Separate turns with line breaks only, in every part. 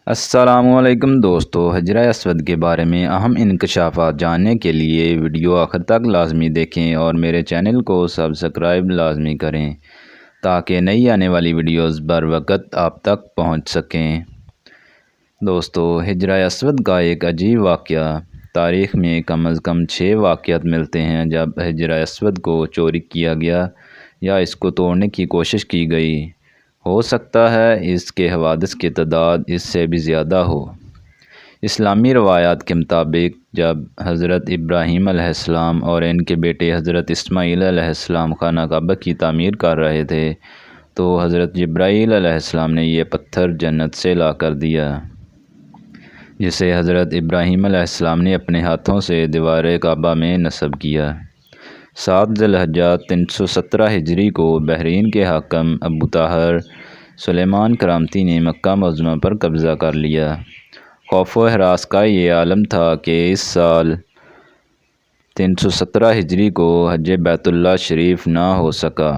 السلام علیکم دوستو، حجرہ اسود کے بارے میں اہم انکشافات جاننے کے لیے ویڈیو آخر تک لازمی دیکھیں اور میرے چینل کو سبسکرائب لازمی کریں تاکہ نئی آنے والی ویڈیوز بر وقت آپ تک پہنچ سکیں۔ دوستو، حجرہ اسود کا ایک عجیب واقعہ۔ تاریخ میں کم از کم 6 واقعات ملتے ہیں جب حجرہ اسود کو چوری کیا گیا یا اس کو توڑنے کی کوشش کی گئی۔ ہو سکتا ہے اس کے حوادث کی تعداد اس سے بھی زیادہ ہو۔ اسلامی روایات کے مطابق جب حضرت ابراہیم علیہ السلام اور ان کے بیٹے حضرت اسماعیل علیہ السلام خانہ کعبہ کی تعمیر کر رہے تھے تو حضرت جبرائیل علیہ السلام نے یہ پتھر جنت سے لا کر دیا، جسے حضرت ابراہیم علیہ السلام نے اپنے ہاتھوں سے دیوار کعبہ میں نصب کیا۔ 7 ذی الحجہ 317 ہجری کو بحرین کے حاکم ابو طاہر سلیمان کرامتی نے مکہ معظمہ پر قبضہ کر لیا۔ خوف و ہراس کا یہ عالم تھا کہ اس سال 317 ہجری کو حج بیت اللہ شریف نہ ہو سکا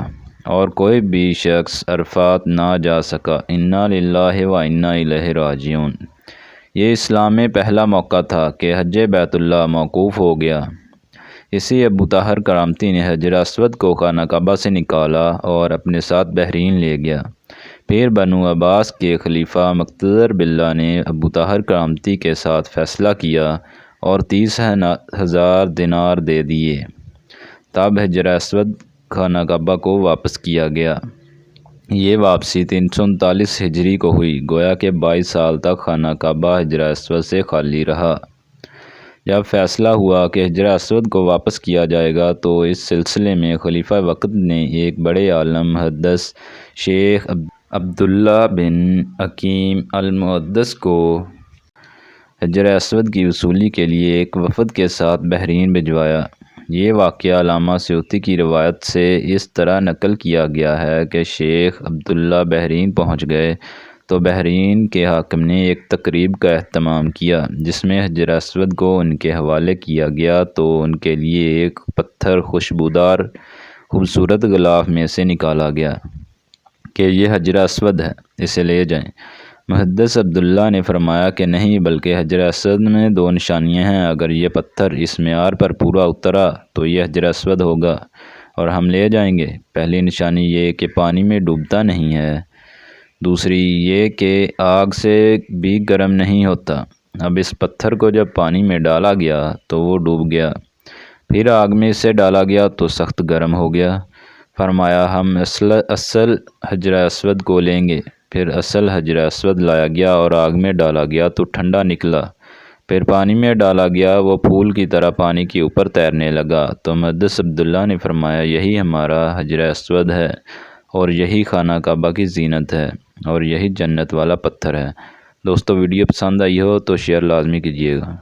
اور کوئی بھی شخص عرفات نہ جا سکا۔ انا للہ و انا الیہ راجعون۔ یہ اسلام میں پہلا موقع تھا کہ حج بیت اللہ موقوف ہو گیا۔ اسی ابو طاہر کرامتی نے حجر اسود کو خانہ کعبہ سے نکالا اور اپنے ساتھ بحرین لے گیا۔ پھر بنو عباس کے خلیفہ مقتدر باللہ نے ابو طاہر کرامتی کے ساتھ فیصلہ کیا اور 30,000 دینار دے دیے۔ تب حجر اسود خانہ کعبہ کو واپس کیا گیا۔ یہ واپسی 339 ہجری کو ہوئی، گویا کہ 22 سال تک خانہ کعبہ حجر اسود سے خالی رہا۔ جب فیصلہ ہوا کہ حجر اسود کو واپس کیا جائے گا تو اس سلسلے میں خلیفہ وقت نے ایک بڑے عالم محدث شیخ عبداللہ بن حکیم المحدث کو حجر اسود کی وصولی کے لیے ایک وفد کے ساتھ بحرین بھجوایا۔ یہ واقعہ علامہ سیوطی کی روایت سے اس طرح نقل کیا گیا ہے کہ شیخ عبداللہ بحرین پہنچ گئے تو بحرین کے حاکم نے ایک تقریب کا اہتمام کیا جس میں حجر اسود کو ان کے حوالے کیا گیا تو ان کے لیے ایک پتھر خوشبودار خوبصورت غلاف میں سے نکالا گیا کہ یہ حجر اسود ہے، اسے لے جائیں۔ محدث عبداللہ نے فرمایا کہ نہیں، بلکہ حجر اسود میں 2 نشانیاں ہیں، اگر یہ پتھر اس معیار پر پورا اترا تو یہ حجر اسود ہوگا اور ہم لے جائیں گے۔ پہلی نشانی یہ کہ پانی میں ڈوبتا نہیں ہے، دوسری یہ کہ آگ سے بھی گرم نہیں ہوتا۔ اب اس پتھر کو جب پانی میں ڈالا گیا تو وہ ڈوب گیا، پھر آگ میں اسے ڈالا گیا تو سخت گرم ہو گیا۔ فرمایا ہم اصل حجر اسود کو لیں گے۔ پھر اصل حجر اسود لایا گیا اور آگ میں ڈالا گیا تو ٹھنڈا نکلا، پھر پانی میں ڈالا گیا، وہ پھول کی طرح پانی کے اوپر تیرنے لگا۔ تو محدث عبداللہ نے فرمایا یہی ہمارا حجر اسود ہے اور یہی خانہ کعبہ کی زینت ہے اور یہی جنت والا پتھر ہے۔ دوستو، ویڈیو پسند آئی ہو تو شیئر لازمی کیجیے گا۔